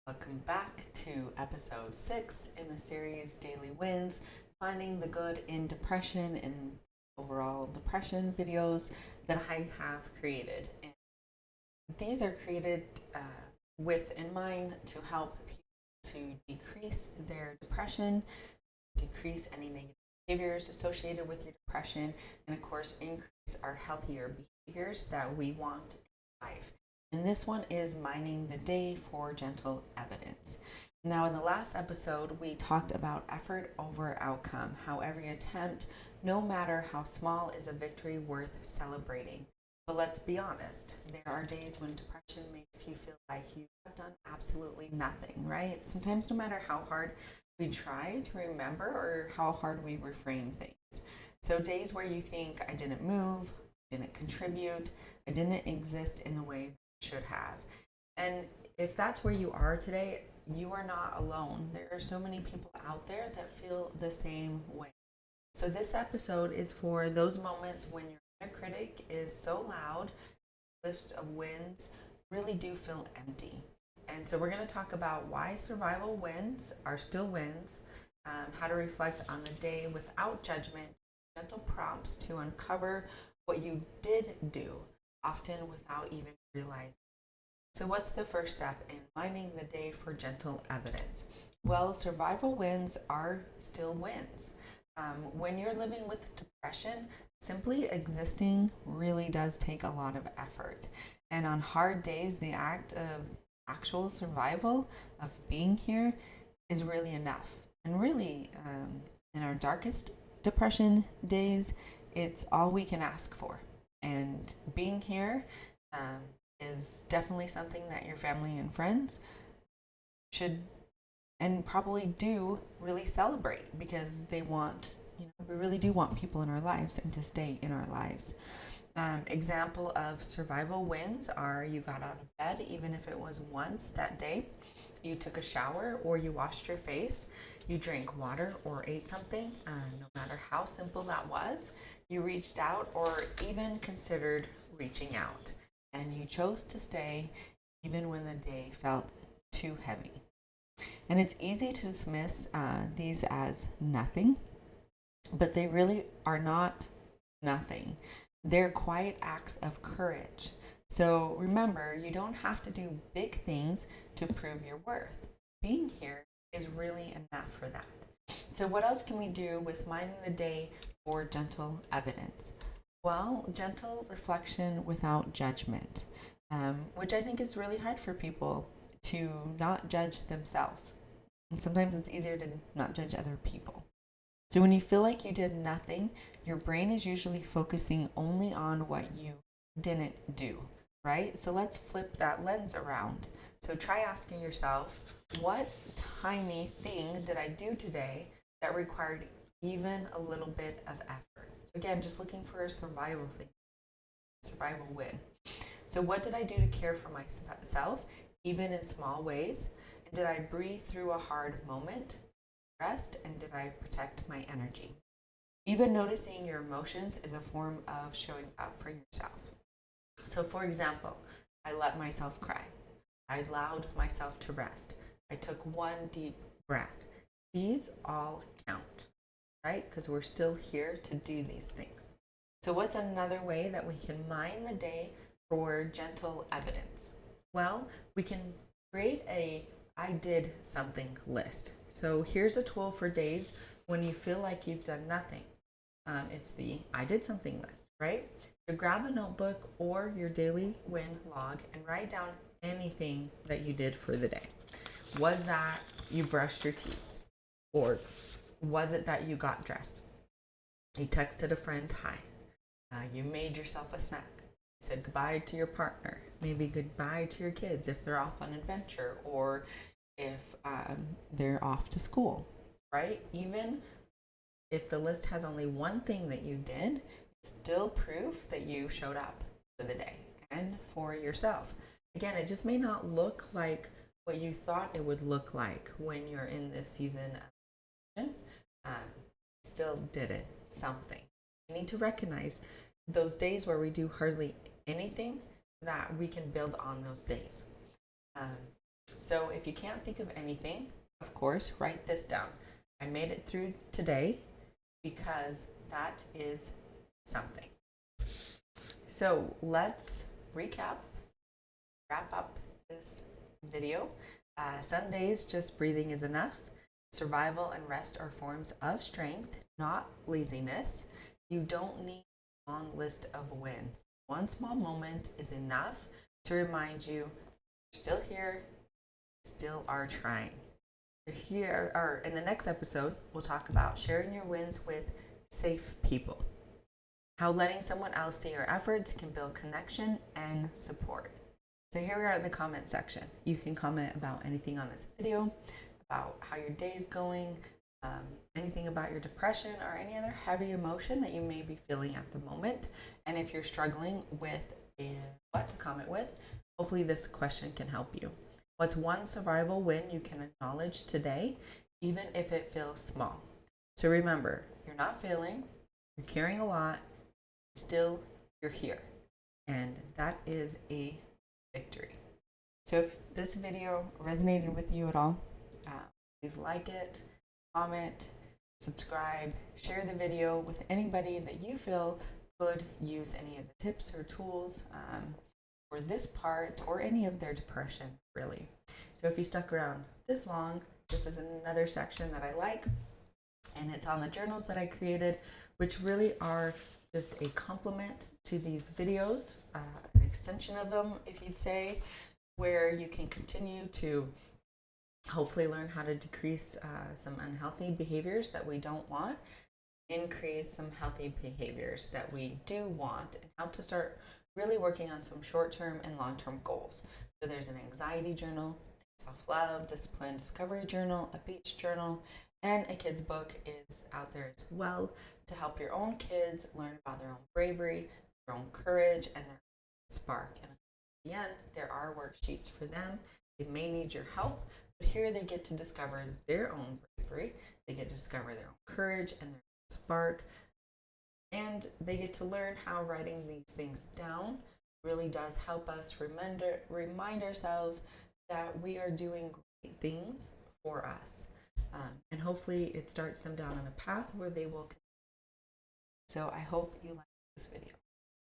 Welcome back to episode 6 in the series Daily Wins, finding the good in depression and overall depression videos that I have created. And these are created with in mind to help people to decrease their depression, decrease any negative behaviors associated with your depression, and of course, increase our healthier behaviors that we want in life. And this one is mining the day for gentle evidence. Now, in the last episode, we talked about effort over outcome, how every attempt, no matter how small, is a victory worth celebrating. But let's be honest, there are days when depression makes you feel like you have done absolutely nothing, right? Sometimes, no matter how hard we try to remember or how hard we reframe things. So, days where you think, I didn't move, didn't contribute, I didn't exist in the way should have. And if that's where you are today, you are not alone. There are so many people out there that feel the same way. So this episode is for those moments when your inner critic is so loud, list of wins really do feel empty. And so we're going to talk about why survival wins are still wins, how to reflect on the day without judgment, gentle prompts to uncover what you did do, often without even realizing. So, what's the first step in mining the day for gentle evidence? Well, survival wins are still wins. When you're living with depression, simply existing really does take a lot of effort. And on hard days, the act of actual survival, of being here, is really enough. And really, in our darkest depression days, it's all we can ask for. And being here is definitely something that your family and friends should and probably do really celebrate because they want, we really do want people in our lives and to stay in our lives. Example of survival wins are you got out of bed, even if it was once that day, you took a shower or you washed your face, you drank water or ate something, no matter how simple that was, you reached out or even considered reaching out. And you chose to stay even when the day felt too heavy. And it's easy to dismiss these as nothing, but they really are not nothing. They're quiet acts of courage. So remember, you don't have to do big things to prove your worth. Being here is really enough for that. So, what else can we do with mining the day for gentle evidence? Well, gentle reflection without judgment, which I think is really hard for people to not judge themselves. And sometimes it's easier to not judge other people. So when you feel like you did nothing, your brain is usually focusing only on what you didn't do, right? So let's flip that lens around. So try asking yourself, what tiny thing did I do today that required even a little bit of effort? Again, just looking for a survival thing, survival win. So, what did I do to care for myself, even in small ways? And did I breathe through a hard moment, rest, and did I protect my energy? Even noticing your emotions is a form of showing up for yourself. So, for example, I let myself cry. I allowed myself to rest. I took one deep breath. These all count, right? Because we're still here to do these things. So, what's another way that we can mine the day for gentle evidence? Well, we can create a I did something list. So, here's a tool for days when you feel like you've done nothing. It's the I did something list, right? So, grab a notebook or your daily win log and write down anything that you did for the day. Was that you brushed your teeth? Or was it that you got dressed? You texted a friend, hi. You made yourself a snack. You said goodbye to your partner. Maybe goodbye to your kids if they're off on an adventure or if they're off to school, right? Even if the list has only one thing that you did, it's still proof that you showed up for the day and for yourself. Again, it just may not look like what you thought it would look like when you're in this season of still did it, something. We need to recognize those days where we do hardly anything that we can build on those days. So if you can't think of anything, of course, write this down. I made it through today because that is something. So let's recap, wrap up this video. Some days just breathing is enough. Survival and rest are forms of strength, not laziness. You don't need a long list of wins. One small moment is enough to remind you you're still here, still are trying. Here, or in the next episode, we'll talk about sharing your wins with safe people. How letting someone else see your efforts can build connection and support. So here we are in the comment section. You can comment about anything on this video, about how your day is going, anything about your depression or any other heavy emotion that you may be feeling at the moment. And if you're struggling with what to comment with, hopefully this question can help you. What's one survival win you can acknowledge today, even if it feels small? So remember, you're not failing, you're carrying a lot, still you're here. And that is a victory. So if this video resonated with you at all, please like it, comment, subscribe, share the video with anybody that you feel could use any of the tips or tools for this part or any of their depression, really. So if you stuck around this long, this is another section that I like, and it's on the journals that I created, which really are just a complement to these videos, an extension of them, if you'd say, where you can continue to hopefully learn how to decrease some unhealthy behaviors that we don't want, increase some healthy behaviors that we do want, and how to start really working on some short-term and long-term goals. So there's an anxiety journal, self-love, discipline, discovery journal, a beach journal, and a kid's book is out there as well to help your own kids learn about their own bravery, their own courage, and their spark. And at the end, there are worksheets for them. They may need your help, but here they get to discover their own bravery, they get to discover their own courage and their own spark, and they get to learn how writing these things down really does help us remind ourselves that we are doing great things for us. And hopefully it starts them down on a path where they will. So I hope you like this video.